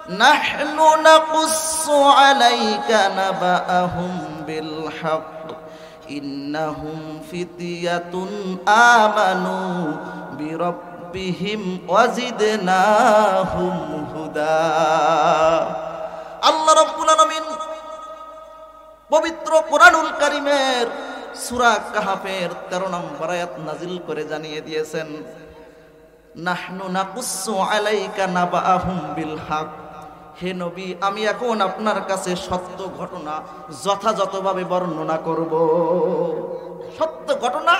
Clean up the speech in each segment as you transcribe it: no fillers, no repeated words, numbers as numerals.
নাহনু নাকুসসু আলাইকা নাবাআহুম বিল হক ইন্নাহুম ফিতয়াতুন আমানু বিরাব্বিহিম ওয়াজিদনাহুম হুদা। আল্লাহ রাব্বুল আলামিন পবিত্র কোরআনুল কারীমের সূরা কাহফের 13 নম্বর আয়াত নাজিল করে জানিয়ে দিয়েছেন, নাহনু নাকুসসু আলাইকা নাবাআহুম বিল হক। হে নবী, আমি এখন আপনার কাছে সত্য ঘটনা যথাযথভাবে বর্ণনা করব। সত্য ঘটনা,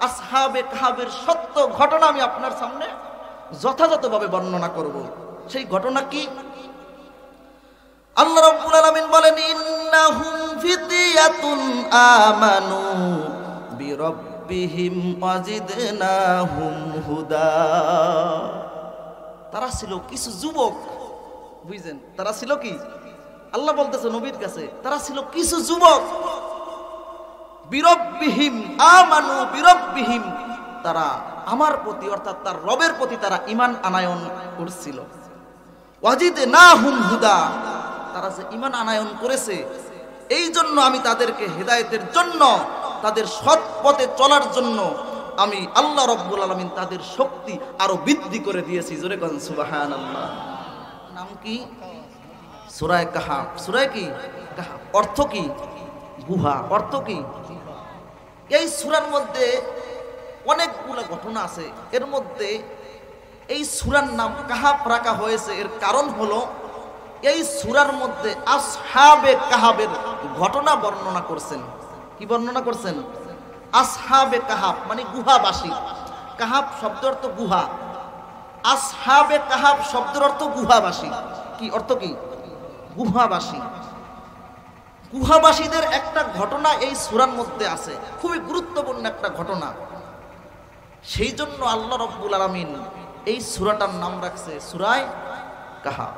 আসহাবে কাহফের সত্য ঘটনা আমি আপনার সামনে যথাযথভাবে বর্ণনা করব। সেই ঘটনা কি? আল্লাহ রাব্বুল আলামিন বলেন, ইন্নাহুম ফিতয়াতুন আমানু বিরাব্বিহিম ওয়াজিদনাহুম হুদা। তারা ছিল কিছু যুবক, বুঝছেন? তারা ছিল কি? আল্লাহ বলতেছে নবীর কাছে, তারা ছিল কিছু যুবক, বিরাব্বিহিম আমানু বিরাব্বিহিম, তারা আমার প্রতি অর্থাৎ তার রবের প্রতি তারা ঈমান আনায়ন করছিল। ওয়াজিদনাহুম হুদা, তারা যে ঈমান আনায়ন করেছে এই জন্য আমি তাদেরকে হেদায়েতের জন্য, তাদের সৎ পথে চলার জন্য আমি আল্লাহ রাব্বুল আলামিন তাদের শক্তি আরো বৃদ্ধি করে দিয়েছি। জোরে কোন সুবহানাল্লাহ। নাম কি? সূরা কাহফ। সূরা কি? কাহফ। অর্থ কি? গুহা। অর্থ কি? এই সূরার মধ্যে অনেকগুলো ঘটনা আছে। এর মধ্যে এই সূরার নাম কাহফ রাখা হয়েছে, এর কারণ হলো এই সূরার মধ্যে আসহাবে কাহফের ঘটনা বর্ণনা করছেন। কি বর্ণনা করছেন? আসহাবে কাহফ মানে গুহাবাসী। কাহফ শব্দের অর্থ গুহা, আসহাবে কাহফ শব্দের অর্থ গুহাবাসী। কি অর্থ? কি? গুহাবাসী। গুহাবাসীদের একটা ঘটনা এই সূরার মধ্যে আছে, খুবই গুরুত্বপূর্ণ একটা ঘটনা। সেই জন্য আল্লাহ রাব্বুল আলামিন এই সূরাটার নাম রাখছে সূরায়ে কাহফ।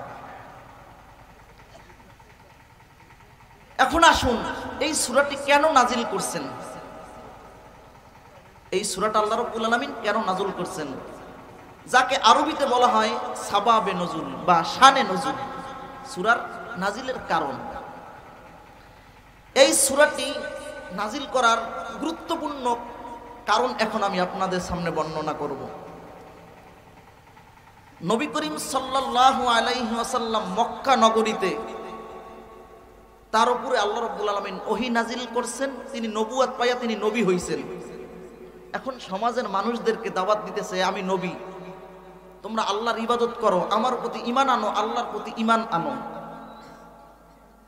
এখন আসুন, এই সূরাটি কেন নাজিল করছেন? এই সূরাটা আল্লাহ রাব্বুল আলামিন কেন নাজিল করছেন? যাকে আরবিতে বলা হয় সাবাবে নজুল বা শানে নজুল, সূরার নাজিলের কারণ। এই সূরাটি নাজিল করার গুরুত্বপূর্ণ কারণ এখন আমি আপনাদের সামনে বর্ণনা করব। নবী করিম সাল্লাল্লাহু আলাইহি ওয়াসাল্লাম মক্কা নগরীতে, তার উপরে আল্লাহ রাব্বুল আলামিন ওহী নাজিল করছেন, তিনি নবুয়ত পাইয়া তিনি নবী হইছেন। এখন সমাজের মানুষদেরকে দাওয়াত দিতেছে, আমি নবী, তোমরা আল্লাহর ইবাদত করো, আমার প্রতি ঈমান আনো, আল্লাহর প্রতি ঈমান আনো।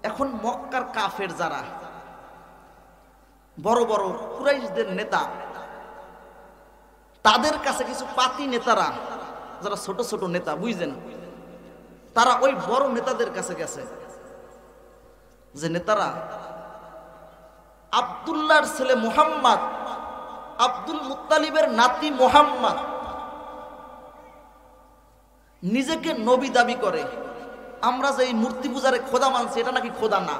এখন মক্কার কাফের যারা বড় বড় কুরাইশদের নেতা, তাদের কাছে কিছু পাতি নেতারা, যারা ছোট ছোট নেতা, বুঝছেন, তারা ওই বড় নেতাদের কাছে গেছে যে নেতারা, আব্দুল্লাহর ছেলে মুহাম্মদ, আব্দুল মুত্তালিবের নাতি মুহাম্মদ নিজেকে নবী দাবি করে। আমরা যে এই মূর্তি পূজারে খোদা মানছি, এটা নাকি খোদা না,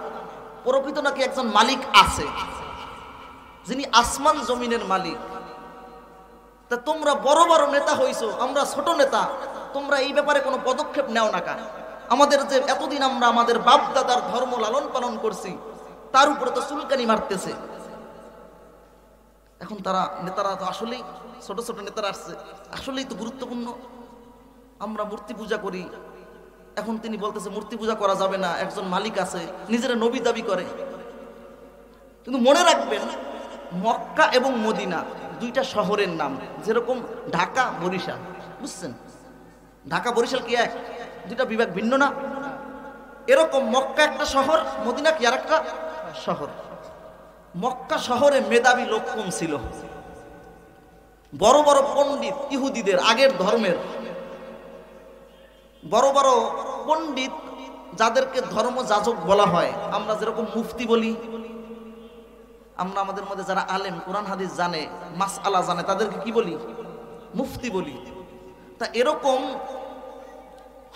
প্রকৃত নাকি একজন মালিক আছে যিনি আসমান জমিনের মালিক। তা তোমরা বড় বড় নেতা হইছো, আমরা ছোট নেতা, তোমরা এই ব্যাপারে কোনো পদক্ষেপ নেও না কেন? আমাদের যে এতদিন আমরা আমাদের বাপ দাদার ধর্ম লালন পালন করছি, তার উপরে তো চুলকানি মারতেছে। এখন তারা নেতারা তো আসলেই ছোট ছোট নেতারা আসছে, আসলেই তো গুরুত্বপূর্ণ, আমরা মূর্তি পূজা করি। এখন তিনি বলতেছে মূর্তি পূজা করা যাবে না, একজন মালিক আছে, নিজেরা নবী দাবি করে। কিন্তু মনে রাখবেন, মক্কা এবং মদিনা দুইটা শহরের নাম, যেরকম ঢাকা বরিশাল, বুঝছেন? ঢাকা বরিশাল কি এক? দুইটা বিভাগ ভিন্ন না? এরকম মক্কা একটা শহর, মদিনা কি আর একটা শহর। মক্কা শহরে মেধাবী লোক কম ছিল, বড় বড় পণ্ডিত ইহুদিদের আগের ধর্মের বড় বড় পণ্ডিত, যাদেরকে ধর্ম যাজক বলা হয়, আমরা যেরকম মুফতি বলি, আমরা আমাদের মধ্যে যারা আলেম, কোরআন হাদিস জানে, মাসআলা জানে, তাদেরকে কি বলি? মুফতি বলি। তা এরকম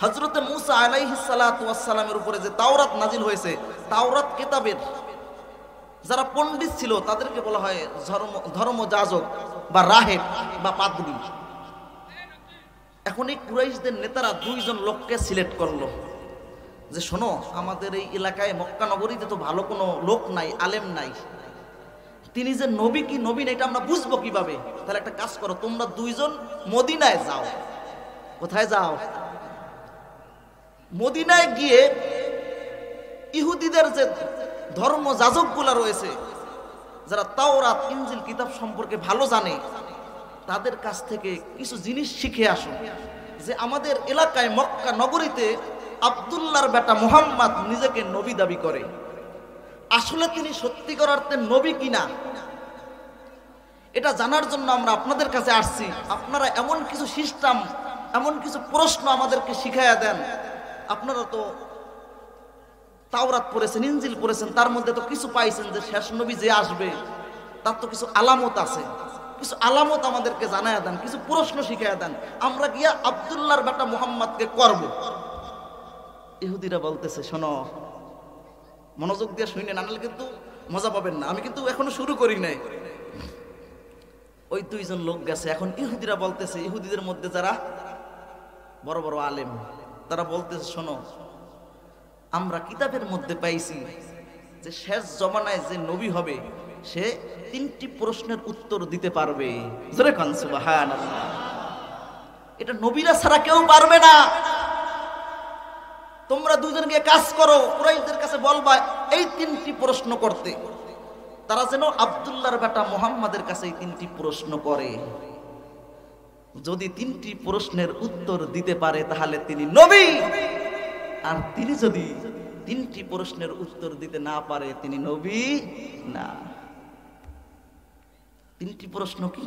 হযরতে মূসা আলাইহিস সালাতু ওয়াস সালামের উপরে যে তাওরাত নাজিল হয়েছে, তাওরাত কিতাবের যারা পণ্ডিত ছিল তাদেরকে বলা হয় ধর্ম যাজক বা রাহেব বা পাদ্রী। এখন এই কুরাইশদের নেতারা দুইজন লোককে সিলেক্ট করলো যে শোনো, আমাদের এই এলাকায় মক্কা নগরীতে তো ভালো কোনো লোক নাই, আলেম নাই, তিনি যে নবী কি নবী না এটা আমরা বুঝবো কিভাবে? তাহলে একটা কাজ করো, তোমরা দুইজন মদিনায় যাও। কোথায় যাও? মদিনায় গিয়ে ইহুদিদের যে ধর্ম যাজকগুলা রয়েছে, যারা তাওরাত ইনজিল কিতাব সম্পর্কে ভালো জানে, তাদের কাছ থেকে কিছু জিনিস শিখে আসো যে আমাদের এলাকায় মক্কা নগরীতে আব্দুল্লাহর বেটা মুহাম্মদ নিজেকে নবী দাবি করে, আসলে তিনি সত্যিকার অর্থে নবী কিনা এটা জানার জন্য আমরা আপনাদের কাছে আসছি। আপনারা এমন কিছু সিস্টেম, এমন কিছু প্রশ্ন আমাদেরকে শিখাইয়া দেন। আপনারা তো তাওরাত পড়েছেন, ইনজিল পড়েছেন, তার মধ্যে তো কিছু পাইছেন যে শেষ নবী যে আসবে তার তো কিছু আলামত আছে, কিছু আলামত আমাদেরকে জানাইয়া দেন, কিছু প্রশ্ন শিখাইয়া দেন, আমরা গিয়া আব্দুল্লাহর বেটা মুহাম্মদকে করব। ইহুদিরা বলতেছে শোনো, মনোযোগ দিয়ে শুনে নানালে কিন্তু মজা পাবেন না, আমি কিন্তু এখনো শুরু করি নাই। ওই দুইজন লোক গেছে, এখন ইহুদিরা বলতেছে, ইহুদিদের মধ্যে যারা বড় বড় আলেম, তারা বলতেছে শোনো, আমরা কিতাবের মধ্যে পাইছি যে শেষ জমানায় যে নবী হবে সে 3টি প্রশ্নের উত্তর দিতে পারবে। জোরে কান সুবহানাল্লাহ। এটা নবীরা ছাড়া কেউ পারবে না। তোমরা দুইজন গিয়ে কাজ করো, কুরাইশদের কাছে বলবা এই 3টি প্রশ্ন করতে, তারা যেন আব্দুল্লাহর বেটা মুহাম্মাদের কাছে এই 3টি প্রশ্ন করে। যদি 3টি প্রশ্নের উত্তর দিতে পারে তাহলে তিনি নবী, আর তিনি যদি 3টি প্রশ্নের উত্তর দিতে না পারে তিনি নবী না। 3টি প্রশ্ন কি?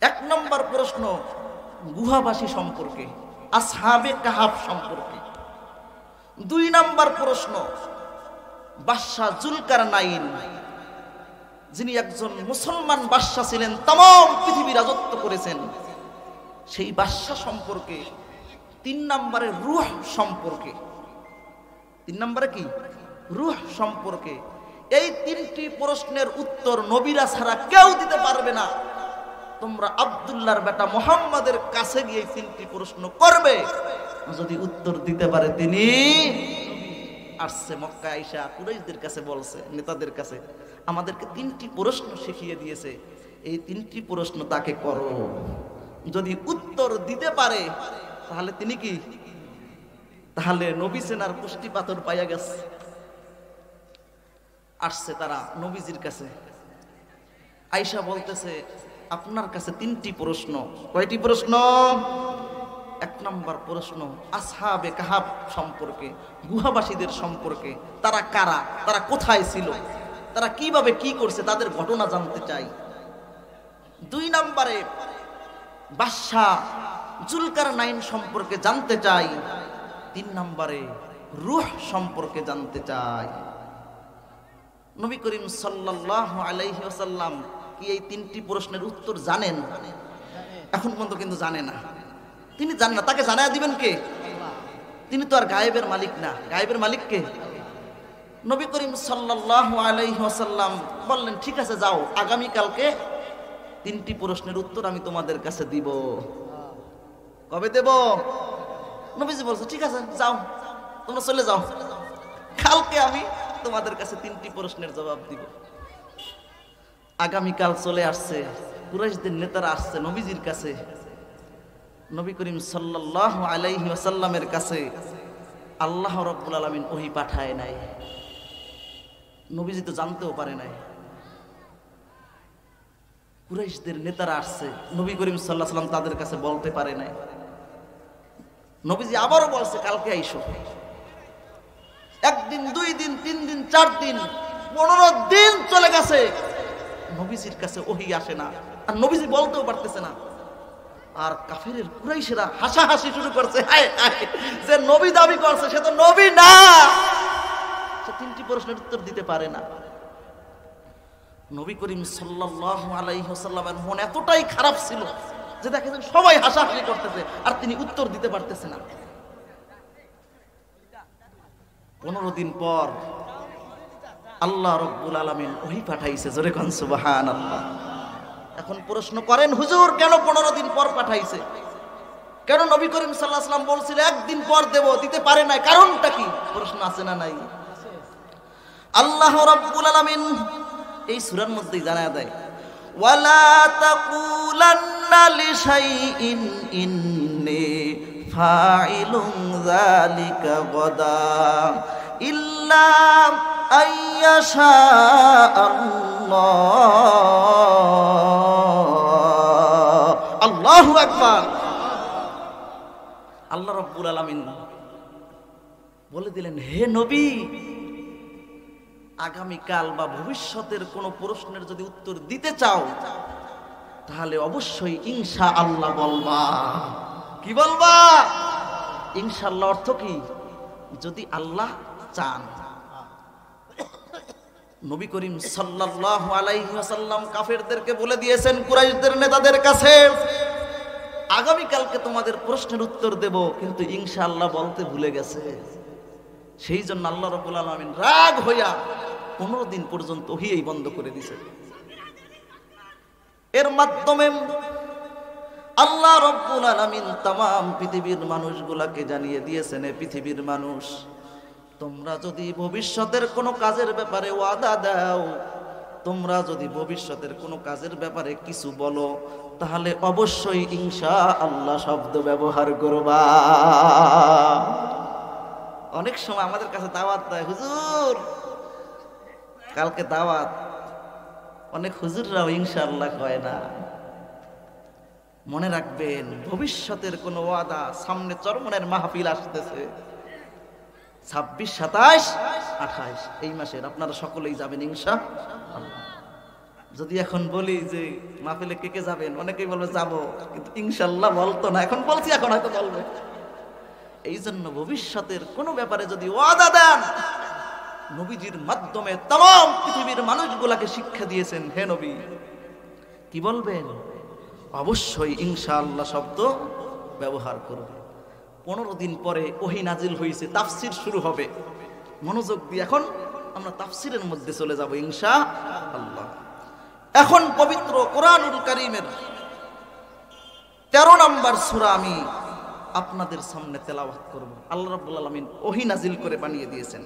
1 নম্বর প্রশ্ন গুহাবাসী সম্পর্কে, আসহাবে কাহাফ সম্পর্কে। 2 নম্বর প্রশ্ন বাদশাহ জুলকারনাইন, যিনি একজন মুসলমান বাদশাহ ছিলেন, तमाम পৃথিবী রাজত্ব করেছেন, সেই বাদশাহ সম্পর্কে। 3 নম্বরে রূহ সম্পর্কে। 3 নম্বরে কি? রূহ সম্পর্কে। এই 3টি প্রশ্নের উত্তর নবীরা ছাড়া কেউ দিতে পারবে না। তোমরা আব্দুল্লাহর বেটা মুহাম্মাদের কাছে গিয়ে 3টি প্রশ্ন করবে, যদি উত্তর দিতে পারে তিনি আসছে। মক্কা আইসা কুরাইশদের কাছে বলছে, নেতাদের কাছে, আমাদেরকে 3টি প্রশ্ন শিখিয়ে দিয়েছে, এই 3টি প্রশ্ন তাকে করো, যদি উত্তর দিতে পারে তাহলে তিনি কি? তাহলে নবী সেনার পুষ্টি পাথর পাইয়া গেছে। আসছে তারা নবীজির কাছে, আয়েশা বলতেছে আপনার কাছে 3টি প্রশ্ন। কয়টি প্রশ্ন? 1 নম্বর প্রশ্ন আসহাবে কাহাফ সম্পর্কে, গুহাবাসীদের সম্পর্কে, তারা কারা, তারা কোথায় ছিল, তারা কিভাবে কি করছে, তাদের ঘটনা জানতে চাই। 2 নম্বরে বাদশাহ জুলকারনাইন সম্পর্কে জানতে চাই। 3 নম্বরে রূহ সম্পর্কে জানতে চাই। নবী করিম সাল্লাল্লাহু আলাইহি ওয়াসাল্লাম কি এই 3টি প্রশ্নের উত্তর জানেন? এখন পর্যন্ত কিন্তু জানে না। তিনি জানেন না, তাকে জানায়া দিবেন কে? তিনি তো আর গায়েবের মালিক না। গায়েবের মালিক কে? নবী করিম সাল্লাল্লাহু আলাইহি ওয়াসাল্লাম বললেন ঠিক আছে যাও, আগামী কালকে 3টি প্রশ্নের উত্তর আমি তোমাদের কাছে দিব। কবে দেব? নবীজি বলছে ঠিক আছে যাও, তোমরা চলে যাও, কালকে আমি তোমাদের কাছে 3টি প্রশ্নের জবাব দিব। আগামীকাল চলে আসছে, কুরাইশদের নেতারা আসছে নবীজির কাছে। নবী করিম সাল্লাল্লাহু আলাইহি ওয়াসাল্লামের কাছে আল্লাহ রাব্বুল আলামিন ওহী পাঠায় নাই। নবীজি তো জানতেও পারে নাই। কুরাইশদের নেতারা আসছে, নবী করিম সাল্লাল্লাহু আলাইহি ওয়াসাল্লাম তাদের কাছে বলতে পারে নাই। নবীজি আবারও বলছে কালকে আইসো। 1 দিন 2 দিন 3 দিন 4 দিন 15 দিন চলে গেছে, নবীজির কাছে ওহী আসে না, আর নবীজি বলতেও পারতেছে না। আর কাফেরের কুরাইশরা হাসাহাসি শুরু করছে, হায় হায়, যে নবী দাবি করছে সে তো নবী না, সে 3টি প্রশ্নের উত্তর দিতে পারে না। নবী করিম সাল্লাল্লাহু আলাইহি ওয়াসাল্লামের মন এতটাই খারাপ ছিল যে দেখেন সবাই হাসাহাসি করতেছে আর তিনি উত্তর দিতে পারতেছে না। 15 দিন পর আল্লাহ রাব্বুল আলামিন ওহী পাঠাইছে। জোরে কোন সুবহানাল্লাহ। এখন প্রশ্ন করেন হুজুর কেন 15 দিন পর পাঠাইছে? কেন নবী করিম সাল্লাল্লাহু আলাইহি ওয়াসাল্লাম বলছিল একদিন পর দেব, দিতে পারে না, কারণটা কি? প্রশ্ন আছে না নাই? আল্লাহ রাব্বুল আলামিন এই সূরার মধ্যেই জানায় দেয়, ওয়ালা তাকুলান্না লিশাইইন ইন্নী ফাইলুন যালিকা গাদা ইল্লা আইয়াশা আল্লাহ। আল্লাহু আকবার। আল্লাহ রাব্বুল আলামিন বলে দিলেন, হে নবী, আগামীকাল বা ভবিষ্যতের কোন প্রশ্নের যদি উত্তর দিতে চাও তাহলে অবশ্যই ইনশাআল্লাহ বলবা। কি বলবা? ইনশাআল্লাহ অর্থ কি? যদি আল্লাহ চান। নবী করিম সাল্লাল্লাহু আলাইহি ওয়াসাল্লাম কাফেরদেরকে বলে দিয়েছেন, কুরাইশদের নেতাদের কাছে, আগামীকালকে তোমাদের প্রশ্নের উত্তর দেব, কিন্তু ইনশাআল্লাহ বলতে ভুলে গেছে। সেই জন্য আল্লাহ রাব্বুল আলামিন রাগ হইয়া 15 দিন পর্যন্ত ওহী বন্ধ করে দিয়েছে। এর মাধ্যমে আল্লাহ রাব্বুল আলামিন तमाम পৃথিবীর মানুষগুলোকে জানিয়ে দিয়েছেন, এ পৃথিবীর মানুষ, তোমরা যদি ভবিষ্যতের কোনো কাজের ব্যাপারে ওয়াদা দাও, তোমরা যদি ভবিষ্যতের কোনো কাজের ব্যাপারে কিছু বলো, তাহলে অবশ্যই ইনশাআল্লাহ শব্দ ব্যবহার করবা। অনেক সময় আমাদের কাছে দাওয়াত দেয়, হুজুর কালকে দাওয়াত, অনেক হুজুররাও ইনশাআল্লাহ কয় না। মনে রাখবেন, ভবিষ্যতের কোনো ওয়াদা, সামনে চরমনের মাহফিল আসতেছে 26, 27, 28 এই মাসের, আপনারা সকলেই যাবেন ইনশাআল্লাহ। যদি এখন বলি যে মাহফিলে কে কে যাবেন, অনেকেই বলবে যাবো, কিন্তু ইনশাআল্লাহ বলতো না, এখন বলছি, এখন হয়তো বলবে। এই জন্য ভবিষ্যতের কোনো ব্যাপারে যদি ওয়াদা দেন, নবীজির মাধ্যমে तमाम পৃথিবীর মানুষগুলাকে শিক্ষা দিয়েছেন, হে নবী কি বলবেন? অবশ্যই ইনশাআল্লাহ শব্দ ব্যবহার করবে। 15 দিন পরে ওহী নাজিল হয়েছে, তাফসীর শুরু হবে। মনোযোগ দিয়ে এখন আমরা তাফসীরের মধ্যে চলে যাব ইনশাআল্লাহ। এখন পবিত্র কোরআনুল কারীমের 13 নম্বর সূরা আমি আপনাদের সামনে তেলাওয়াত করব। আল্লাহ রাব্বুল আলামিন ওহী নাজিল করে বানিয়ে দিয়েছেন।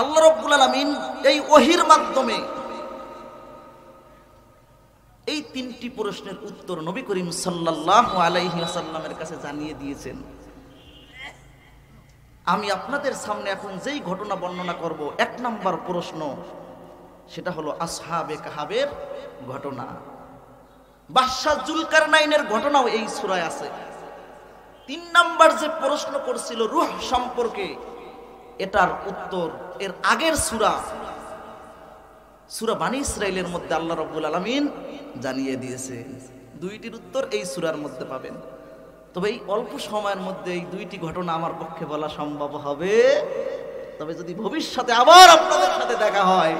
আল্লাহ রাব্বুল আলামিন এই ওহীর মাধ্যমে এই 3টি প্রশ্নের উত্তর নবী করিম সাল্লাল্লাহু আলাইহি ওয়াসাল্লামের কাছে জানিয়ে দিয়েছেন। আমি আপনাদের সামনে এখন যেই ঘটনা বর্ণনা করব, 1 নম্বর প্রশ্ন, সেটা হলো আসহাবে কাহাবের ঘটনা। বাদশা জুলকারনাইনের ঘটনাও এই সূরায় আছে। 3 নম্বর যে প্রশ্ন করছিল রূহ সম্পর্কে, এটার উত্তর এর আগের সূরা বানী ইসরাইলের মধ্যে আল্লাহ রাব্বুল আলামিন জানিয়ে দিয়েছে। 2টির উত্তর এই সূরার মধ্যে পাবেন। তবে এই অল্প সময়ের মধ্যে এই 2টি ঘটনা আমার পক্ষে বলা সম্ভব হবে। তবে যদি ভবিষ্যতে আবার আপনাদের সাথে দেখা হয়,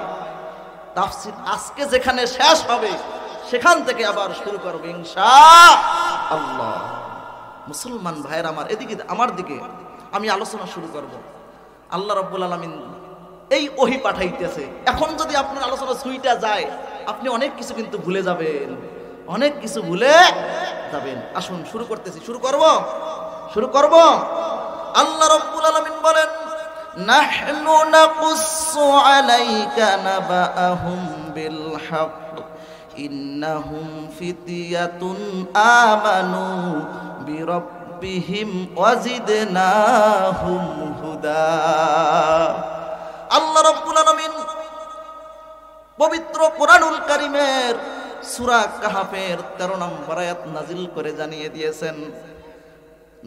তাফসীর আজকে যেখানে শেষ হবে সেখান থেকে আবার শুরু করব ইনশাআল্লাহ। মুসলমান ভাইয়ের আমার, এদিকে আমার দিকে আমি আলোচনা শুরু করব। আল্লাহ রাব্বুল আলামিন এই ওহী পাঠাইতেছে। এখন যদি আপনার আলোচনা সুইটা যায়, আপনি অনেক কিছু কিন্তু ভুলে যাবেন, অনেক কিছু ভুলে যাবেন। আসুন শুরু করতেছি, শুরু করব। আল্লাহ রাব্বুল আলামিন বলেন, নাহনু নাকুসসু আলাইকা নাবাআহুম বিল হক ইন্নাহুম ফিতয়াতুন আমানু বিরাব্বিহিম ওয়াজিদনাহুম হুদা। আল্লাহ রাব্বুল আলামিন পবিত্র কোরআনুল কারীমের সূরা কাহফের 13 নম্বর আয়াত নাজিল করে জানিয়ে দিয়েছেন,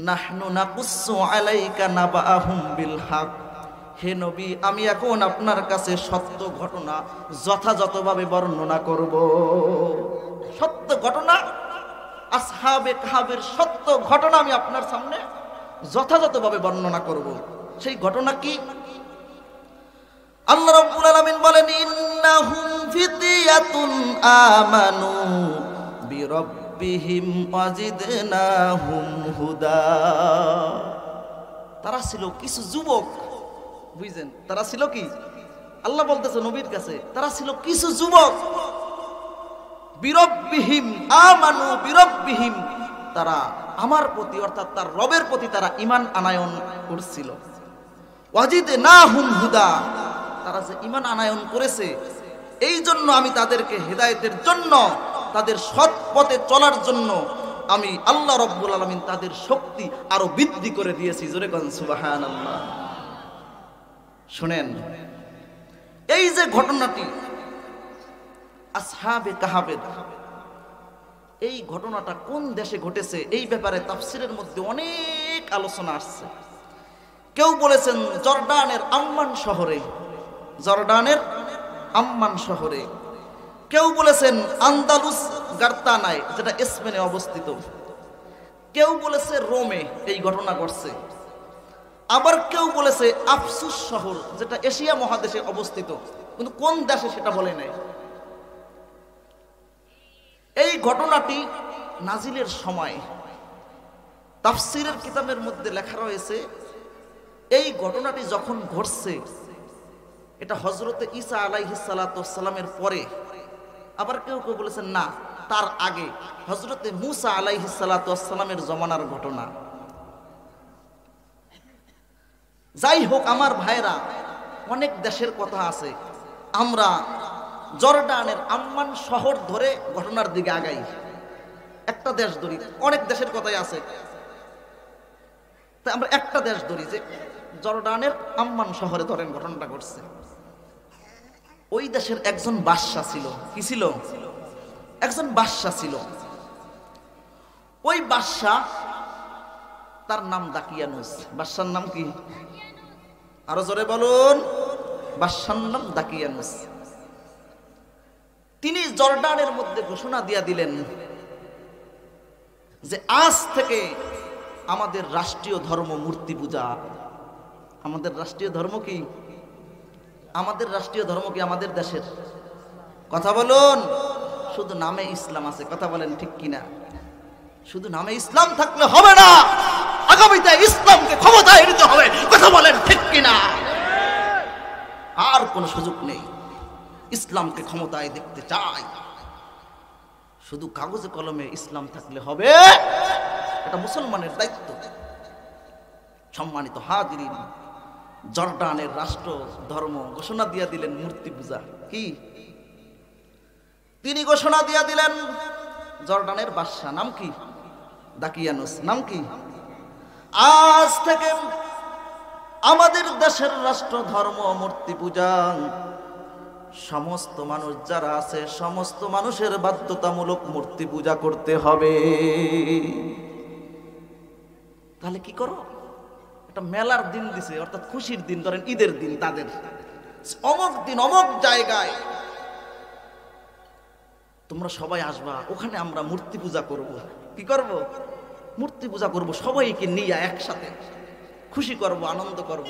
নাহনু নাকুসসু আলাইকা নাবাআহুম বিল হক। হে নবী, আমি এখন আপনার কাছে সত্য ঘটনা যথাযথভাবে বর্ণনা করব। সত্য ঘটনা, আসহাবে কাহফের সত্য ঘটনা আমি আপনার সামনে যথাযথভাবে বর্ণনা করব। সেই ঘটনা কি? আল্লাহ রাব্বুল আলামিন বলেন, ইন্নাহুম ফিতয়াতুন আমানু বিরাব্বিহিম ওয়াজিদনাহুম হুদা। তারা ছিল কিছু যুবক, বুঝছেন? তারা ছিল কি? আল্লাহ বলতেছে নবীর কাছে, তারা ছিল কিছু যুবক, বিরাব্বিহিম আমানু বিরাব্বিহিম, তারা আমার প্রতি অর্থাৎ তার রবের প্রতি তারা ঈমান আনায়ন করছিল। ওয়াজিদনাহুম হুদা, তারা যে ঈমান আনায়ন করেছে এই জন্য আমি তাদেরকে হেদায়েতের জন্য, তাদের সৎ পথে চলার জন্য আমি আল্লাহ রাব্বুল আলামিন তাদের শক্তি আরো বৃদ্ধি করে দিয়েছি। জোরে কোন সুবহানাল্লাহ। শুনেন, এই যে ঘটনাটি আসহাবে কাহাফের, এই ঘটনাটা কোন দেশে ঘটেছে এই ব্যাপারে তাফসিরের মধ্যে অনেক আলোচনা আসছে। কেউ বলেছেন জর্ডানের আম্মান শহরে, জর্ডানের আম্মান শহরে। কেউ বলেছেন আন্দালুস গার্তানায়, যেটা স্পেনে অবস্থিত। কেউ বলেছে রোমে এই ঘটনা ঘটছে। আবার কেউ বলেছে আফসুস শহর, যেটা এশিয়া মহাদেশে অবস্থিত, কিন্তু কোন দেশে সেটা বলে নাই। এই ঘটনাটি নাজিলের সময় তাফসিরের কিতাবের মধ্যে লেখা রয়েছে, এই ঘটনাটি যখন ঘটছে এটা হযরতে ঈসা আলাইহিস সালাতু ওয়াস সালামের পরে। আবার কেউ কেউ বলেছেন না, তার আগে, হযরতে মূসা আলাইহিস সালাতু ওয়াস সালামের জমানার ঘটনা। যাই হোক আমার ভাইরা, অনেক দেশের কথা আছে, আমরা জর্ডানের আম্মান শহর ধরে ঘটনার দিকে আগাই। একটা দেশ ধরি, অনেক দেশের কথাই আছে, তাই আমরা একটা দেশ ধরি যে জর্ডানের আম্মান শহরে ধরেন ঘটনাটা ঘটছে। ওই দেশের একজন বাদশা ছিল। কি ছিল? একজন বাদশা ছিল। ওই বাদশা, তার নাম দাকিয়ানুস। বাদশার নাম কি? আরো জোরে বলুন। বাদশার নাম দাকিয়ানুস। তিনি জর্ডানের মধ্যে ঘোষণা দিয়া দিলেন যে আজ থেকে আমাদের রাষ্ট্রীয় ধর্ম মূর্তি পূজা। আমাদের রাষ্ট্রীয় ধর্ম কি? আমাদের রাষ্ট্রীয় ধর্ম কি আমাদের দেশের? কথা বলুন। শুধু নামে ইসলাম আছে, কথা বলেন ঠিক কিনা? শুধু নামে ইসলাম থাকলে হবে না, আগামীতে ইসলামকে ক্ষমতায় নিতে হবে, কথা বলেন ঠিক কিনা? আর কোনো সুযোগ নেই। ইসলামকে ক্ষমতায় দেখতে চাই, শুধু কাগজে কলমে ইসলাম থাকলে হবে, এটা মুসলমানের দায়িত্ব। সম্মানিত হাজিরিন, জর্ডানের রাষ্ট্র ধর্ম ঘোষণা দিয়া দিলেন মূর্তি পূজা। কি? তিনি ঘোষণা দিয়া দিলেন, জর্ডানের বাদশা নাম কি? দাকিয়ানুস। নাম কি? আজ থেকে আমাদের দেশের রাষ্ট্র ধর্ম মূর্তি পূজা। সমস্ত মানুষ যারা আছে, সমস্ত মানুষের বাধ্যতামূলক মূর্তি পূজা করতে হবে। তাহলে কি করো? এটা মেলার দিন দিছে, অর্থাৎ খুশির দিন, ধরেন ঈদের দিন, তাদের অমুক দিন অমুক জায়গায় তোমরা সবাই আসবা, ওখানে আমরা মূর্তি পূজা করব। কি করব? মূর্তি পূজা করব, সবাইকে নিয়ে একসাথে খুশি করব, আনন্দ করব।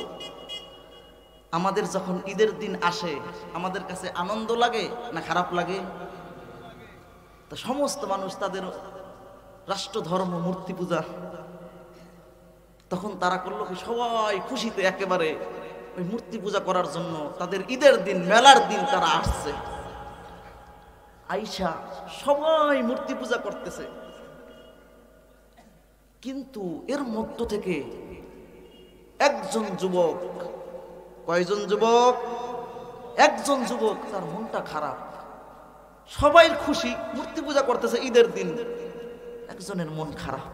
আমাদের যখন ঈদের দিন আসে আমাদের কাছে আনন্দ লাগে না খারাপ লাগে? তো সমস্ত মানুষ তাদের রাষ্ট্র ধর্ম মূর্তি পূজা, তখন তারা করলো কি, সবাই খুশিতে একেবারে ওই মূর্তি পূজা করার জন্য তাদের ঈদের দিন, মেলার দিন তারা আসছে। আইসা সবাই মূর্তি পূজা করতেছে, কিন্তু এর মধ্য থেকে একজন যুবক, কয়জন যুবক? একজন যুবক, তার মনটা খারাপ। সবাই খুশি, মূর্তি পূজা করতেছে ঈদের দিন, একজনের মন খারাপ।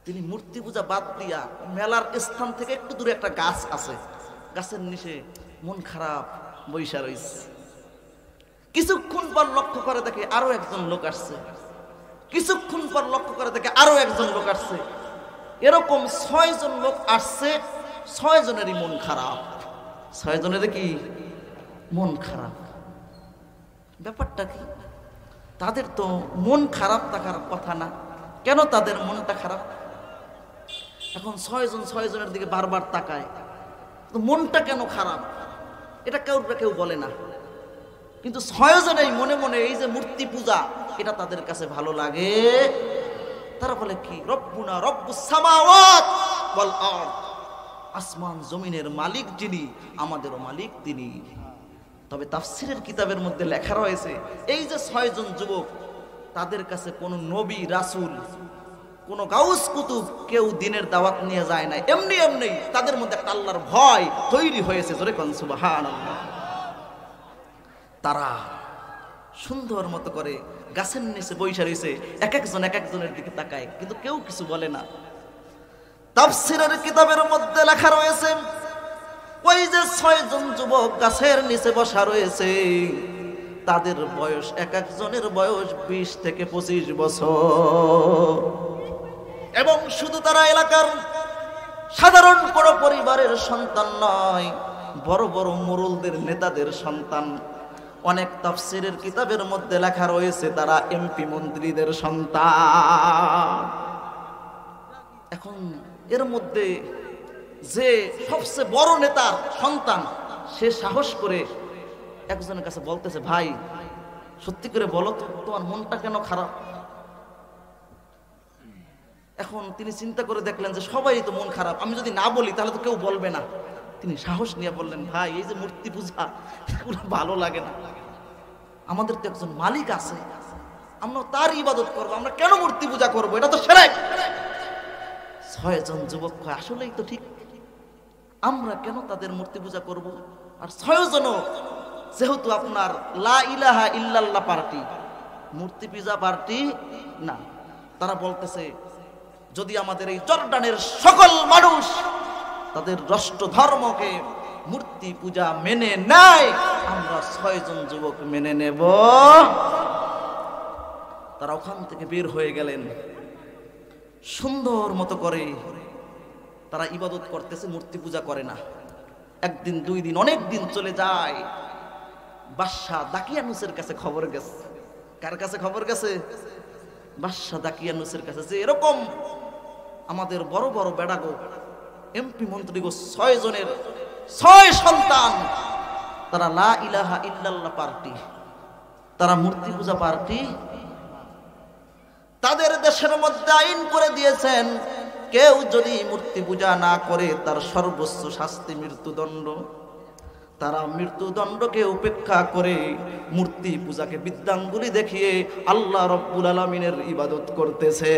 তিনি মূর্তি পূজা বাদ দিয়া মেলার স্থান থেকে একটু দূরে একটা গাছ আছে, গাছের নিচে মন খারাপ বৈশা রইছে। কিছুক্ষণ পর লক্ষ্য করে দেখে আরো একজন লোক আসছে, কিছুক্ষণ পর লক্ষ্য করে দেখে আরো একজন লোক আসছে। এরকম 6 জন লোক আসছে, 6 জনেরই মন খারাপ। 6 জনের কি মন খারাপ? ব্যাপারটা কি? তাদের তো মন খারাপ থাকার কথা না, কেন তাদের মনটা খারাপ? এখন 6 জন 6 জনের দিকে বারবার তাকায়, মনটা কেন খারাপ এটা কেউ বলে না, কিন্তু 6 জনেই মনে মনে এই যে মূর্তি পূজা এটা তাদের কাছে ভালো লাগে। তারা বলে কি, রব্বুনা রব্বুস সামাওয়াত ওয়াল আরদ, আসমান জমিনের মালিক যিনি, আমাদেরও মালিক তিনি। তবে তাফসীরের কিতাবের মধ্যে লেখা রয়েছে এই যে 6 জন যুবক তাদের কাছে কোনো নবী রাসূল কোনো গাউস কুতুব কেউ দিনের দাওয়াত নিয়ে যায় না, এমনি এমনি তাদের মধ্যে একটা আল্লাহর ভয় তৈরি হয়েছে। জোরে কোন সুবহানাল্লাহ। তারা সুন্দর মতো করে গাছের নিচে বইসা রয়েছে, এক একজনের দিকে তাকায়, কিন্তু কেউ কিছু বলে না। তাফসীরের কিতাবের মধ্যে লেখা রয়েছে, ওই যে 6 জন যুবক গাছের নিচে বসা রয়েছে, তাদের বয়স এক একজনের বয়স 20 থেকে 25 বছর, এবং শুধু তারা এলাকার সাধারণ কোনো পরিবারের সন্তান নয়, বড় বড় মুরুলদের নেতাদের সন্তান। অনেক তাফসীরের কিতাবের মধ্যে লেখা রয়েছে তারা এমপি মন্ত্রীদের সন্তান। এখন এর মধ্যে যে সবচেয়ে বড় নেতার সন্তান, সে সাহস করে একজনের কাছে বলতেছে, ভাই সত্যি করে বলো তো, তোমার মনটা কেন খারাপ? এখন তিনি চিন্তা করে দেখলেন যে সবাই তো মন খারাপ, আমি যদি না বলি তাহলে তো কেউ বলবে না। তিনি সাহস নিয়ে বললেন, ভাই এই যে মূর্তি পূজা, এগুলো ভালো লাগে না। আমাদের তো একজন মালিক আছে, আমরা তার ইবাদত করবো, আমরা কেন মূর্তি পূজা করবো? এটা তো শিরক। 6 জন যুবক আসলেই তো ঠিক, আমরা কেন তাদের মূর্তি পূজা করব? আর 6 জনও যেহেতু আপনার লা ইলাহা ইল্লাল্লাহ পার্টি, মূর্তি পূজা পার্টি না। তারা বলতেছে, যদি আমাদের এই জর্ডানের সকল মানুষ তাদের রাষ্ট্র ধর্মকে মূর্তি পূজা মেনে নেয়, আমরা 6 জন যুবক মেনে নেব। তারা ওখান থেকে বের হয়ে গেলেন, সুন্দর মতো করে তারা ইবাদত করতেছে, মূর্তি পূজা করে না। একদিন, 2 দিন, অনেক দিন চলে যায়। বাদশাহ দাকিয়ানুসের কাছে খবর গেছে। কার কাছে খবর গেছে? বাদশাহ দাকিয়ানুসের কাছে, যে এরকম আমাদের বড় বড় বেড়াগো এমপি মন্ত্রী গো 6 জনের 6 সন্তান, তারা লা ইলাহা ইল্লাল্লাহ পার্টি, তারা মূর্তি পূজা পার্টি। তাদের দেশের মধ্যে আইন করে দিয়েছেন, কেউ যদি মূর্তি পূজা না করে তার সর্বোচ্চ শাস্তি মৃত্যুদণ্ড। তারা মৃত্যুদণ্ডকে উপেক্ষা করে মূর্তি পূজাকে বিদ্যাঙ্গুলি দেখিয়ে আল্লাহ রব্বুল আলামিনের ইবাদত করতেছে।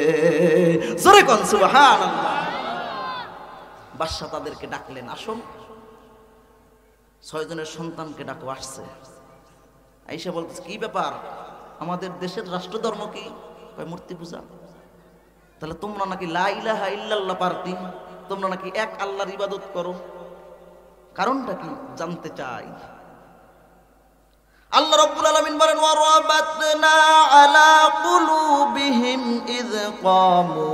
জোরে কোন সুবহানাল্লাহ। বাদশা তাদেরকে ডাকলেন, আসুন। 6 জনের সন্তানকে ডাকো, আসছে। আইসা বলতেছে, কি ব্যাপার, আমাদের দেশের রাষ্ট্রধর্ম কি? মূর্তি পূজা। তাহলে তোমরা নাকি লা ইলাহা ইল্লাল্লাহ পার্টি, তোমরা নাকি এক আল্লাহর ইবাদত করো, কারণটা কি জানতে চাই। আল্লাহ রাব্বুল আলামিন বলেন, ওয়া রাবাতনা আলা কুলুবিহিম ইয ক্বামু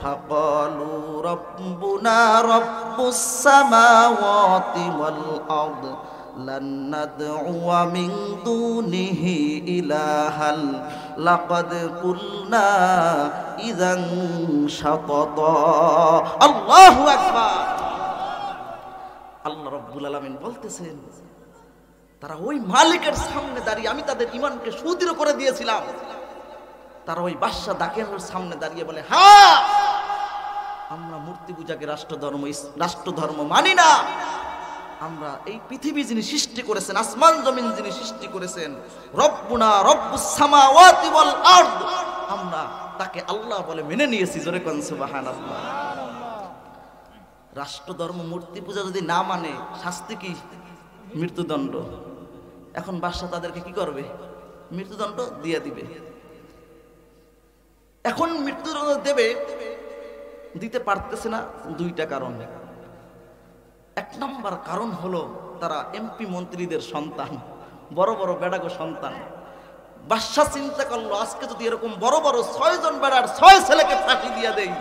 ফাকালু রাব্বুনা রাব্বুস সামাওয়াতি ওয়াল আরদ লান নাদ'উ মিন দুনিহি ইলাহান লাকাদ কুলনা ইযান শাতাতা। আল্লাহু আকবার। আল্লাহ রাব্বুল আলামিন বলতেছেন, তারা ওই মালিকের সামনে দাঁড়িয়ে, আমি তাদের ঈমানকে সুদৃঢ় করে দিয়েছিলাম, তারা ওই বাদশা দাকিয়ানুর সামনে দাঁড়িয়ে বলে, হ্যাঁ আমরা মূর্তি পূজাকে রাষ্ট্রধর্ম মানি না। আমরা এই পৃথিবী যিনি সৃষ্টি করেছেন, আসমান জমিন যিনি সৃষ্টি করেছেন, রব্বুনা রব্বুস সামাওয়াতি ওয়াল আরদ, আমরা তাকে আল্লাহ বলে মেনে নিয়েছি। জোরে কোন সুবহানাল্লাহ। রাষ্ট্রধর্ম মূর্তি পূজা যদি না মানে শাস্তি কি? মৃত্যুদণ্ড। এখন বাদশা তাদেরকে কি করবে? মৃত্যুদণ্ড দিয়ে দিবে। এখন মৃত্যুদণ্ড দেবে, দিতে পারতেছে না 2টা কারণ। 1 নম্বর কারণ হলো তারা এমপি মন্ত্রীদের সন্তান, বড় বড় বেড়াগো সন্তান। বাদশা চিন্তা করলো, আজকে যদি এরকম বড় বড় 6 জন বেড়ার 6 ছেলেকে ফাঁসি দিয়ে দেই,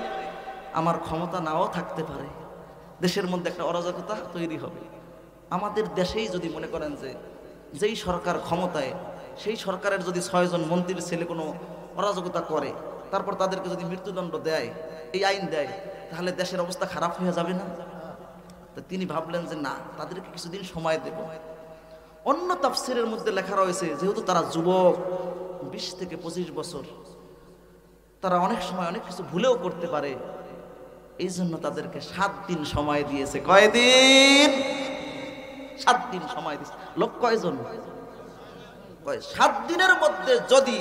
আমার ক্ষমতা নাও থাকতে পারে, দেশের মধ্যে একটা অরাজকতা তৈরি হবে। আমাদের দেশেই যদি মনে করেন যে যেই সরকার ক্ষমতায়, সেই সরকারের যদি 6 জন মন্ত্রীর ছেলে কোনো অরাজকতা করে, তারপর তাদেরকে যদি মৃত্যুদণ্ড দেয়, এই আইন দেয়, তাহলে দেশের অবস্থা খারাপ হয়ে যাবে না? তো তিনি ভাবলেন যে না, তাদেরকে কিছুদিন সময় দেব। অন্য তাফসীরের মধ্যে লেখা রয়েছে, যেহেতু তারা যুবক, 20 থেকে 25 বছর, তারা অনেক সময় অনেক কিছু ভুলেও করতে পারে, এই জন্য তাদেরকে 7 দিন সময় দিয়েছে। কয়দিন? 7 দিন সময় দিয়েছে। লোক কয়জন? 7 দিনের মধ্যে যদি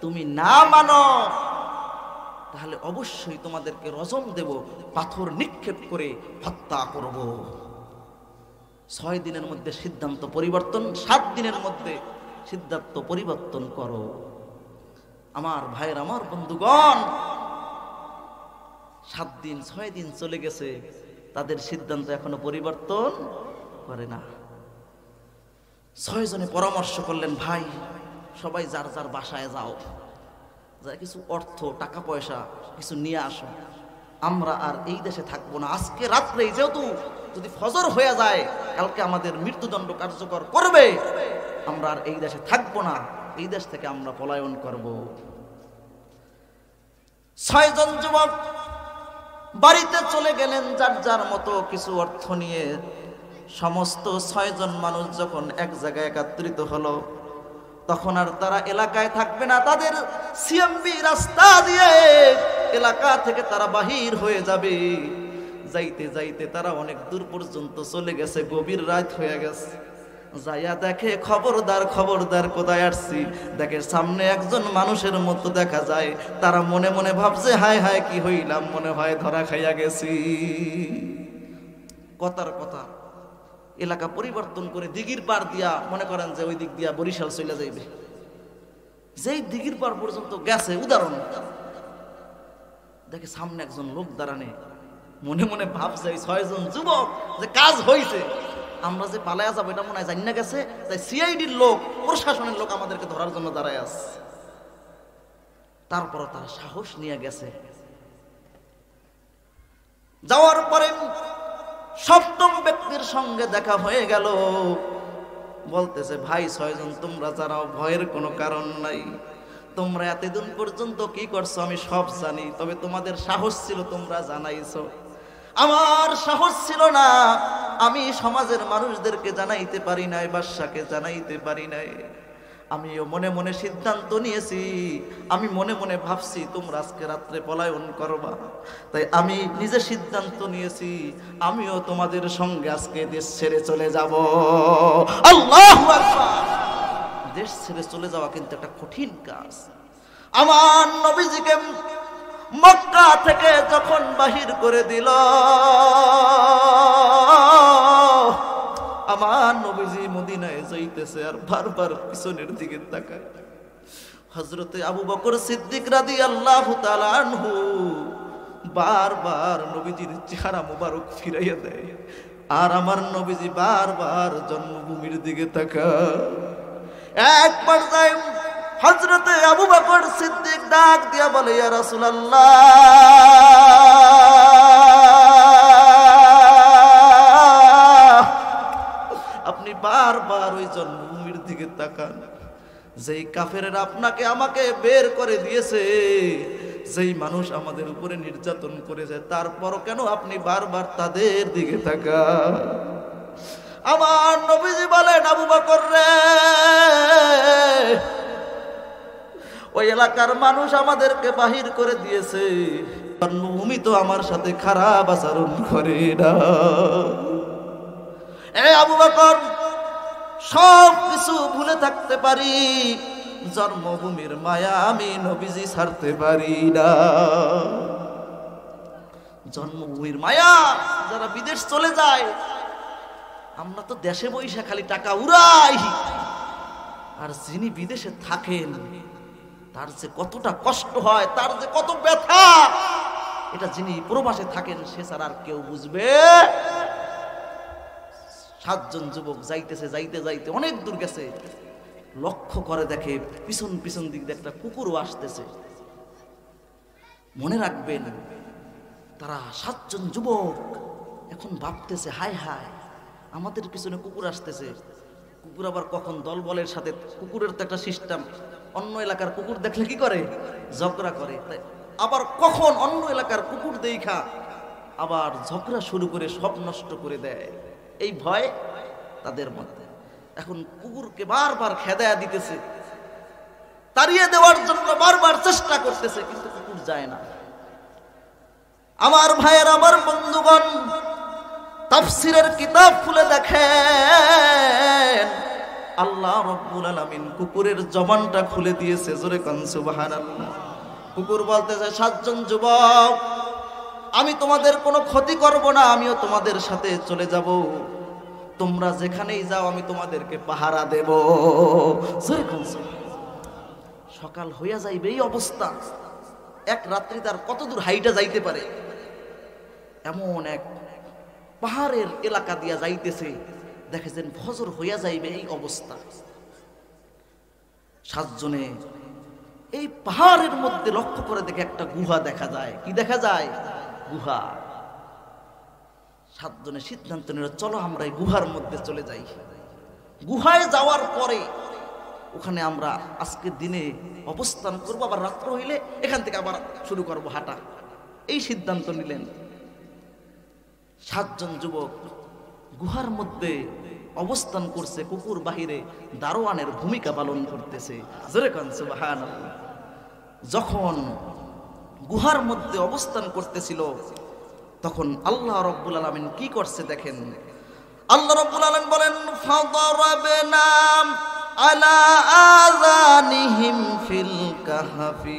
তুমি না মানো তাহলে অবশ্যই তোমাদেরকে রজম দেব, পাথর নিক্ষেপ করে হত্যা করব। 6 দিনের মধ্যে সিদ্ধান্ত পরিবর্তন, 7 দিনের মধ্যে সিদ্ধান্ত পরিবর্তন করো। আমার ভাইয়ের, আমার বন্ধুগণ, 7 দিন 6 দিন চলে গেছে, তাদের সিদ্ধান্ত এখনো পরিবর্তন করে না। 6 জনে পরামর্শ করলেন, ভাই সবাই যার যার বাসায় যাও, যা কিছু অর্থ টাকা পয়সা কিছু নিয়ে আসো, আমরা আর এই দেশে থাকবো না। আজকে রাত্রে যেহেতু যদি ফজর হয়ে যায় কালকে আমাদের মৃত্যুদণ্ড কার্যকর করবে, আমরা আর এই দেশে থাকবো না, এই দেশ থেকে আমরা পলায়ন করব। 6 জন যুবক বাড়িতে চলে গেলেন যার যার মতো কিছু অর্থ নিয়ে। সমস্ত 6 জন মানুষ যখন এক জায়গায় একত্রিত হলো, তখন আর তারা এলাকায় থাকবে না, তাদের সিএমবি রাস্তা দিয়ে এলাকা থেকে তারা বাহির হয়ে যাবে। যাইতে যাইতে তারা অনেক দূর পর্যন্ত চলে গেছে, গভীর রাত হয়ে গেছে। যাইয়া দেখে, খবরদার খবরদার, কোথায় আসছি, দেখে সামনে একজন মানুষের মতো দেখা যায়। তারা মনে মনে ভাবছে, হায় হায় কি হইলাম, মনে হয় ধরা খাইয়া গেছি। কথার কথা এলাকা পরিবর্তন করে দিঘির পার দিয়া, মনে করেন যে ওই দিক দিয়া বরিশাল চলে যাইবে, যেই দিঘির পার পর্যন্ত গেছে, উদাহরণ দেখে সামনে একজন লোক দাঁড়ানে। মনে মনে ভাবছে 6 জন যুবক যে কাজ হইছে, আমরা যে পালায়া যাবো এটা মনে হয় জানি না গেছে, তাই সিআইডির লোক, প্রশাসনের লোক আমাদেরকে ধরার জন্য দাঁড়ায় আছে। তারপর তারা সাহস নিয়ে গেছে। যাওয়ার পরে 7ম ব্যক্তির সঙ্গে দেখা হয়ে গেল। বলতেছে, ভাই 6 জন তোমরা যারাও, ভয়ের কোনো কারণ নাই, তোমরা এতদিন পর্যন্ত কি করছো আমি সব জানি, তবে তোমাদের সাহস ছিল তোমরা জানাইছো, আমার সাহস ছিল না, আমি সমাজের মানুষদেরকে জানাইতে পারি নাই, বাদশাকে জানাইতে পারি নাই। আমিও মনে মনে সিদ্ধান্ত নিয়েছি, আমি মনে মনে ভাবছি তোমরা আজকে রাত্রে পলায়ন করবা, তাই আমি নিজে সিদ্ধান্ত নিয়েছি আমিও তোমাদের সঙ্গে আজকে দেশ ছেড়ে চলে যাব। আল্লাহু আকবার। দেশ ছেড়ে চলে যাওয়া কিন্তু একটা কঠিন কাজ। আমার নবীজিকে মক্কা থেকে যখন বাহির করে দিল, আমার নবীজি মদিনায় যাইতেছে আর বারবার পিছনের দিকে তাকায়। হযরতে আবু বকর সিদ্দিক রাদিয়াল্লাহু তাআলা আনহু বারবার নবীজির চেহারা মোবারক ফিরাইয়া দেয়, আর আমার নবীজি বারবার জন্মভূমির দিকে তাকায়। একবার যাই হযরতে আবু বকর সিদ্দিক ডাক দিয়া বলে, ইয়া রাসূলুল্লাহ, আপনি বারবার ওই জন্মভূমির দিকে তাকান, যেই কাফেরেরা আপনাকে আমাকে বের করে দিয়েছে, যেই মানুষ আমাদের উপরে নির্যাতন করেছে, তারপরও কেন আপনি বারবার তাদের দিকে তাকান? আমার নবীজি বলেন, আবু বকর রে, ওই এলাকার মানুষ আমাদেরকে বাহির করে দিয়েছে, জন্মভূমি তো আমার সাথে খারাপ আচরণ করে না। এ আবু বকর, সব কিছু ভুলে থাকতে পারি, জন্মভূমির মায়া আমি নবীজি ছাড়তে পারি না। জন্মভূমির মায়া, যারা বিদেশ চলে যায়, আমরা তো দেশে বৈশা খালি টাকা উড়াই, আর যিনি বিদেশে থাকেন তার যে কতটা কষ্ট হয়, তার যে কত ব্যথা, এটা যিনি প্রবাসে থাকেন সে ছাড়া আর কেউ বুঝবে। 7 জন যুবক যাইতেছে, যাইতে যাইতে অনেক দূর গেছে, লক্ষ্য করে দেখে পিছন পিছন দিক দিয়ে একটা কুকুরও আসতেছে। মনে রাখবেন, তারা 7 জন যুবক এখন ভাবতেছে, হায় হায় আমাদের পিছনে কুকুর আসতেছে। কুকুর আবার কখন দল বলের সাথে, কুকুরের তো একটা সিস্টেম, অন্য এলাকার কুকুর দেখলে কি করে, ঝগড়া করে, তাই আবার কখন অন্য এলাকার কুকুর দেখা আবার ঝগড়া শুরু করে সব নষ্ট করে দেয়, এই ভয় তাদের মধ্যে। এখন কুকুরকে বারবার খেদায়া দিতেছে, তাড়িয়ে দেওয়ার জন্য বারবার চেষ্টা করতেছে, কিন্তু কুকুর যায় না। আমার ভাইয়ের, আমার বন্ধুগণ, তাফসীরের কিতাব খুলে দেখেন, আল্লাহ রব্বুল আলামিন কুকুরের জবানটা খুলে দিয়েছে। জোরে কোন সুবহানাল্লাহ। কুকুর বলতেছে, 7 জন যুবক, আমি তোমাদের কোনো ক্ষতি করব না, আমিও তোমাদের সাথে চলে যাব, তোমরা যেখানেই যাও আমি তোমাদেরকে পাহারা দেব। জোরে কোন সকাল হইয়া যাইবে এই অবস্থা, এক রাত্রি তার কত দূর হাইটা যাইতে পারে, এমন এক পাহাড়ের এলাকা দিয়া যাইতেছে, দেখেছেন ফজর হইয়া যাইবে এই অবস্থা। 7 জনে এই পাহাড়ের মধ্যে লক্ষ্য করে দেখে একটা গুহা দেখা যায়। কি দেখা যায়? গুহা। 7 জনে সিদ্ধান্ত নিল, চলো আমরা এই গুহার মধ্যে চলে যাই। গুহায় যাওয়ার পরে ওখানে আমরা আজকের দিনে অবস্থান করবো, আবার রাত্র হইলে এখান থেকে আবার শুরু করব হাঁটা। এই সিদ্ধান্ত নিলেন। 7 জন যুবক গুহার মধ্যে অবস্থান করছে, কুকুর বাহিরে দারোয়ানের ভূমিকা পালন করতেছে। জোরে কোন সুবহানাল্লাহ। যখন গুহার মধ্যে অবস্থান করতেছিল তখন আল্লাহ রব্বুল আলামিন কি করছে দেখেন। আল্লাহ রব্বুল আলামিন বলেন, ফাদারাবনা আলা আযানিহিম ফিল কাহফি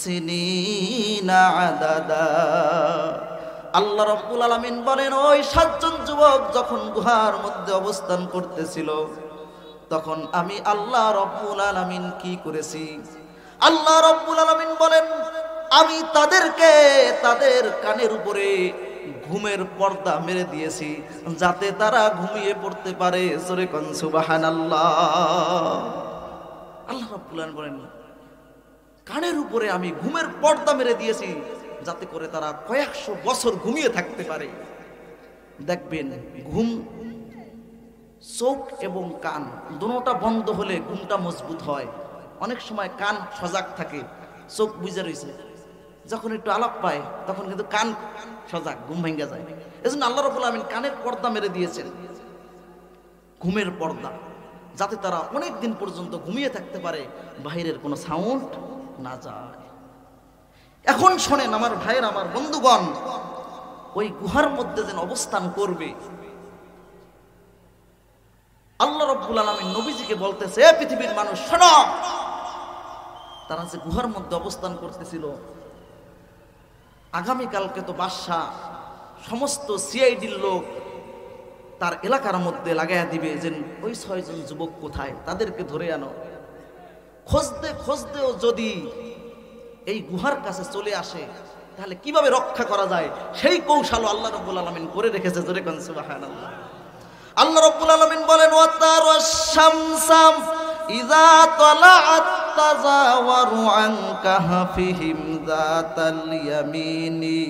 সিনিনা আদাদা। আল্লাহ রব্বুল আলামিন বলেন, ওই 7 জন যুবক যখন গুহার মধ্যে অবস্থান করতেছিল তখন আমি আল্লাহ রব্বুল আলামিন কি করেছি। আল্লাহ রব্বুল আলামিন বলেন, আমি তাদেরকে তাদের কানের উপরে ঘুমের পর্দা মেরে দিয়েছি যাতে তারা ঘুমিয়ে পড়তে পারে। জোরে কোন সুবহানাল্লাহ। আল্লাহ রাব্বুল আলামিন বলেন, কানের উপরে আমি ঘুমের পর্দা মেরে দিয়েছি যাতে করে তারা কয়েকশো বছর ঘুমিয়ে থাকতে পারে। দেখবেন ঘুম, চোখ এবং কান দুটোটা বন্ধ হলে ঘুমটা মজবুত হয়। অনেক সময় কান সজাগ থাকে, চোখ বুঝে রয়েছে, যখন একটু আলাপ পায় তখন কিন্তু কান সজাগ, ঘুম ভেঙে যায়। এজন্য আল্লাহ রাব্বুল আলামিন কানের পর্দা মেরে দিয়েছেন, ঘুমের পর্দা, যাতে তারা অনেক দিন পর্যন্ত ঘুমিয়ে থাকতে পারে, বাইরের কোনো সাউন্ড না যায়। এখন শোনেন আমার ভাইয়ের, আমার বন্ধুগণ, ওই গুহার মধ্যে যেন অবস্থান করবে, আল্লাহ রাব্বুল আলামিন নবীজিকে বলতেছে, এ পৃথিবীর মানুষ শোনো। তারা যে গুহার মধ্যে অবস্থান করতেছিল, আগামীকালকে তো বাদশা সমস্ত সিআইডির লোক তার এলাকার মধ্যে লাগাইয়া দিবে যে ওই 6 জন যুবক কোথায়, তাদেরকে ধরে আনো। খুঁজতে খুঁজতেও যদি এই গুহার কাছে চলে আসে তাহলে কিভাবে রক্ষা করা যায় সেই কৌশল আল্লাহ রাব্বুল আলামিন করে রেখেছে। জোরে কোন সুবহানাল্লাহ। আল্লাহ রাব্বুল আলামিন বলেন, ওয়াতারাশ শামসাম ইযা তালাআত তাযাওয়ারু আন কাহফিহিম যাতাল ইয়ামিনি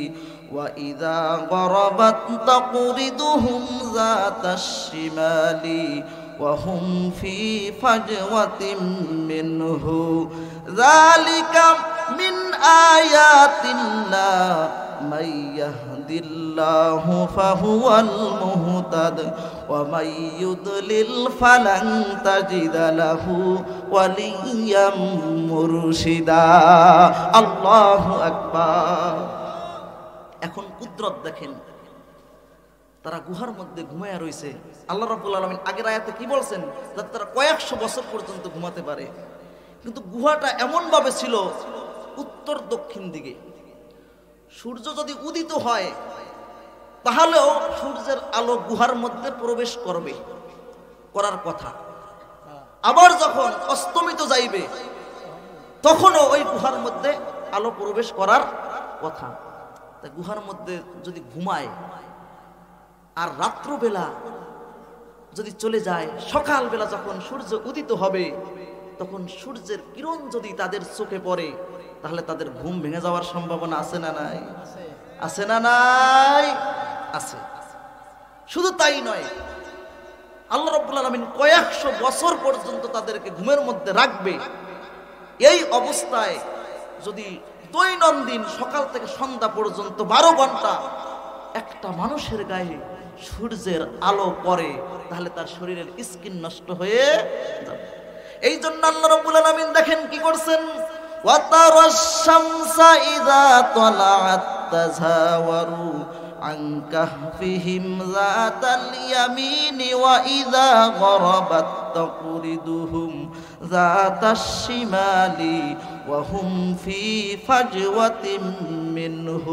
ওয়া ইযা গরাবাত তাকরিদুহুম যাতাশ শিমালি ওয়া হুম ফি ফাজওয়াতিন মিনহু যালিকা মিন আয়াতিল্লাহ মান ইয়াহদিল্লাহু ফাহুয়াল মুহতাদ ওয়া মান ইউদলিল ফালান তাজিদ লাহু ওয়ালিয়্যাম মুরশিদা। আল্লাহু আকবার। এখন কুদরত দেখেন, তারা গুহার মধ্যে ঘুমায়া রয়েছে। আল্লাহ রাব্বুল আলামিন আগের আয়াতে কি বলছেন, যাতে তারা কয়েকশো বছর পর্যন্ত ঘুমাতে পারে। কিন্তু গুহাটা এমন ভাবে ছিল উত্তর দক্ষিণ দিকে। সূর্য যদি উদিত হয় তাহলেও সূর্যের আলো গুহার মধ্যে প্রবেশ করবে, করার কথা। আবার যখন অস্তমিত যাইবে তখনও ওই গুহার মধ্যে আলো প্রবেশ করার কথা। তা গুহার মধ্যে যদি ঘুমায় আর রাত্রবেলা যদি চলে যায়, সকালবেলা যখন সূর্য উদিত হবে তখন সূর্যের কিরণ যদি তাদের চোখে পড়ে তাহলে তাদের ঘুম ভেঙে যাওয়ার সম্ভাবনা আছে না নাই? আছে না নাই? আছে। শুধু তাই নয়, আল্লাহ রাব্বুল আলামিন কয়েকশো বছর পর্যন্ত তাদেরকে ঘুমের মধ্যে রাখবে। এই অবস্থায় যদি দৈনন্দিন সকাল থেকে সন্ধ্যা পর্যন্ত 12 ঘন্টা একটা মানুষের গায়ে সূর্যের আলো পড়ে তাহলে তার শরীরের স্কিন নষ্ট হয়ে যাবে। এই জন্য আল্লাহ রাব্বুল আলামিন দেখেন কি করছেন, ওয়াতারাশ শামসা ইযা তালাআত তাযাওয়ারু عن كهفهم ذات اليمين وإذا غربت تقرضهم ذات الشمال وهم في فجوة منه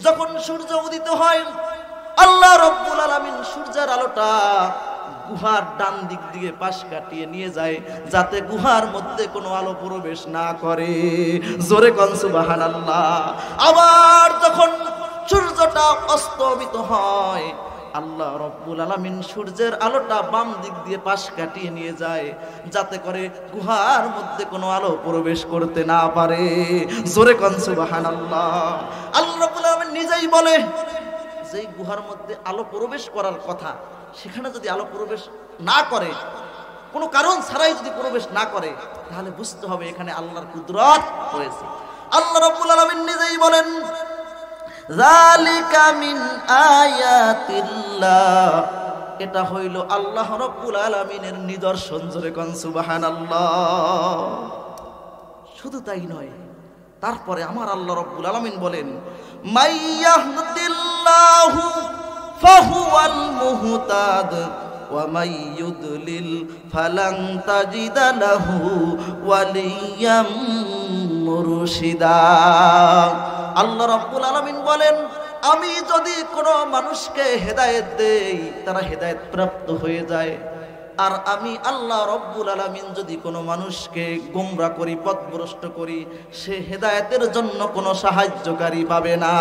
যখন সূর্য উদিত হয় আল্লাহ রাব্বুল আলামিন সূর্যের আলোটা গুহার ডান দিক দিয়ে পাশ কাটিয়ে নিয়ে যায় যাতে গুহার মধ্যে কোনো আলো প্রবেশ না করে। জোরে কোন সুবহানাল্লাহ। আবার যখন সূর্যটা অস্তমিত হয় আল্লাহ রাব্বুল আলামিন সূর্যের আলোটা বাম দিক দিয়ে পাশ কাটিয়ে নিয়ে যায় যাতে করে গুহার মধ্যে কোনো আলো প্রবেশ করতে না পারে। জোরে কোন সুবহানাল্লাহ। আল্লাহ রাব্বুল আলামিন নিজেই বলে যে গুহার মধ্যে আলো প্রবেশ করার কথা সেখানে যদি আলো প্রবেশ না করে, কোনো কারণ ছাড়াই যদি প্রবেশ না করে, তাহলে বুঝতে হবে এখানে আল্লাহর কুদরত রয়েছে। আল্লাহ রাব্বুল আলামিন নিজেই বলেন যালিকা মিন আয়াতিল্লাহ, এটা হইল আল্লাহ রাব্বুল আলামিনের নিদর্শন। জোরে কোন সুবহানাল্লাহ। শুধু তাই নয়, তারপরে আমার আল্লাহ রাব্বুল আলামিন বলেন মাইয়াহদিল্লাহু ফাহুয়াল মুহতাদ ওয়া মান ইউদলিল ফালান তাজিদা লাহু ওয়ালিয়াম মুরশিদা। আল্লাহ রাব্বুল আলামিন বলেন আমি যদি কোনো মানুষকে হেদায়েত দেই তারা হেদায়েত প্রাপ্ত হয়ে যায়, আর আমি আল্লাহ রাব্বুল আলামিন যদি কোনো মানুষকে গোমরা করি, পথভ্রষ্ট করি, সে হেদায়েতের জন্য কোনো সাহায্যকারী পাবে না,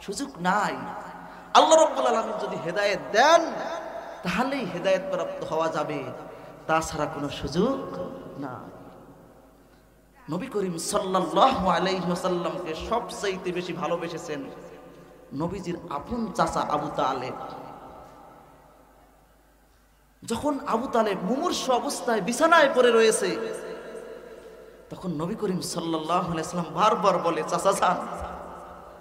সুযোগ নাই। আল্লাহ রাব্বুল আলামিন যদি হেদায়েত দেন তাহলেই হেদায়েত প্রাপ্ত হওয়া যাবে, তাছাড়া কোনো সুযোগ না। নবী করিম সাল্লাল্লাহু আলাইহি ওয়াসাল্লামকে সবচাইতে বেশি ভালোবেসেছেন নবীজির আপন চাচা আবু তালেব। যখন আবু তালেব মুমূর্ষ অবস্থায় বিছানায় পড়ে রয়েছে তখন নবী করিম সাল্লাল্লাহু আলাইহি ওয়াসাল্লাম বারবার বলে, চাচা যান,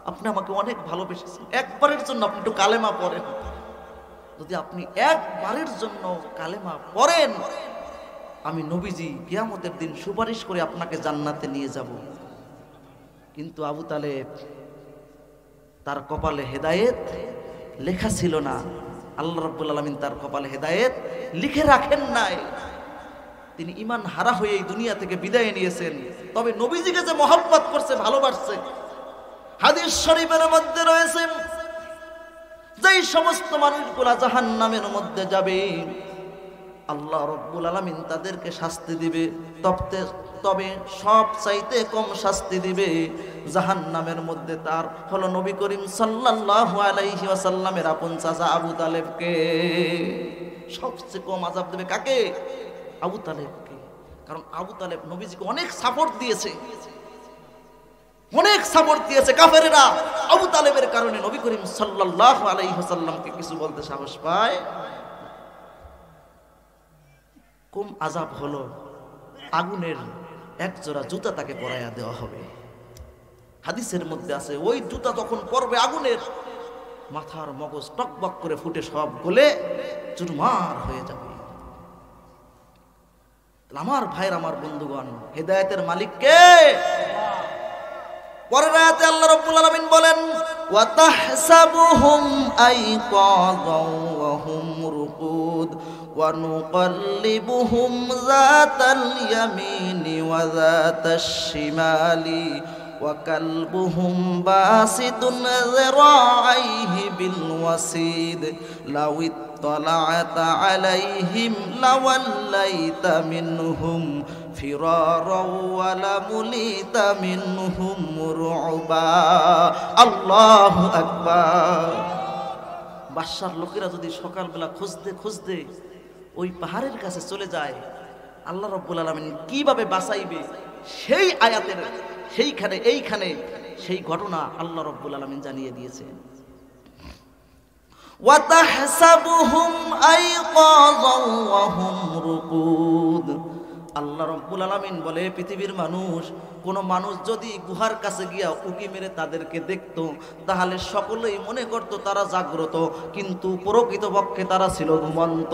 আপনি আমাকে অনেক ভালোবেসেছেন, একবারের জন্য আপনি একটু কালেমা পড়েন। যদি আপনি একবারের জন্য কালেমা পড়েন আমি নবীজি কিয়ামতের দিন সুপারিশ করে আপনাকে জান্নাতে নিয়ে যাব। কিন্তু আবু তালেব তার কপালে হেদায়েত লেখা ছিল না। আল্লাহ রাব্বুল আলামিন তার কপালে হেদায়েত লিখে রাখেন নাই। তিনি ঈমান হারা হয়ে এই দুনিয়া থেকে বিদায় নিয়েছেন। তবে নবীজিকে যে মহব্বত করছে, ভালোবাসছে, হাদিস শরীফের মধ্যে রয়েছে যেই সমস্ত মানুষগুলা জাহান্নামের মধ্যে যাবে আল্লাহ রাব্বুল আলামিন তাদেরকে শাস্তি দিবে, তবে সব চাইতে কম শাস্তি দিবে জাহান্নামের মধ্যে তার হলো নবী করিম সাল্লাল্লাহু আলাইহি ওয়াসাল্লামের আপন চাচা আবু তালেবকে। সবচেয়ে কম আযাব দেবে কাকে? আবু তালেবকে। কারণ আবু তালেব নবীজিকে অনেক সাপোর্ট দিয়েছে, অনেক সাপোর্ট দিয়েছে। কাফেরেরা আবু তালেবের কারণে নবী করিম সাল্লাল্লাহু আলাইহি ওয়াসাল্লামকে কিছু বলতে সাহস পায়। কম আযাব হলো আগুনের এক জোড়া জুতা তাকে পরাইয়া দেওয়া হবে। হাদিসের মধ্যে আছে ওই জুতা যখন পরবে আগুনের, মাথার মগজ টকবক করে ফুটে সব গলে চুরমার হয়ে যাবে। আমার ভাইয়ের, আমার বন্ধুগণ, হেদায়েতের মালিক কে? পরের আয়াতে আল্লাহ রাব্বুল আলামিন বলেন ওয়া তাহসাবুহুম আইকাযাও ওয়া হুম রুকুদ ওয়া নুকাল্লিবুহুম যাতাল ইয়ামিনি ওয়া যাতাশ শিমালি ওয়া কালবুহুম বাসিতুন যিরাআইহি বিল ওয়াসিদ লাউ ইত্তালা'তা আলাইহিম লাওয়াল্লাইতা মিনহুম ফিরারাও ওয়া লামুলিতা মিনহুম রু'বা। আল্লাহু আকবার। বাদশার লোকেরা যদি সকালবেলা খুঁজতে খুঁজতে ওই পাহাড়ের কাছে চলে যায়, আল্লাহ রাব্বুল আলামিন কিভাবে বাঁচাইবে সেই আয়াতের এইখানে সেই ঘটনা আল্লাহ রাব্বুল আলামিন জানিয়ে দিয়েছেন। ওয়া তাহসাবুহুম আইকাযাও ওয়া হুম রুকুদ। আল্লাহ রাব্বুল আলামিন বলে পৃথিবীর মানুষ, কোন মানুষ যদি গুহার কাছে গিয়া উকি মেরে তাদেরকে দেখতো তাহলে সকলেই মনে করত তারা জাগ্রত, কিন্তু প্রকৃতপক্ষে তারা ছিল ঘুমন্ত।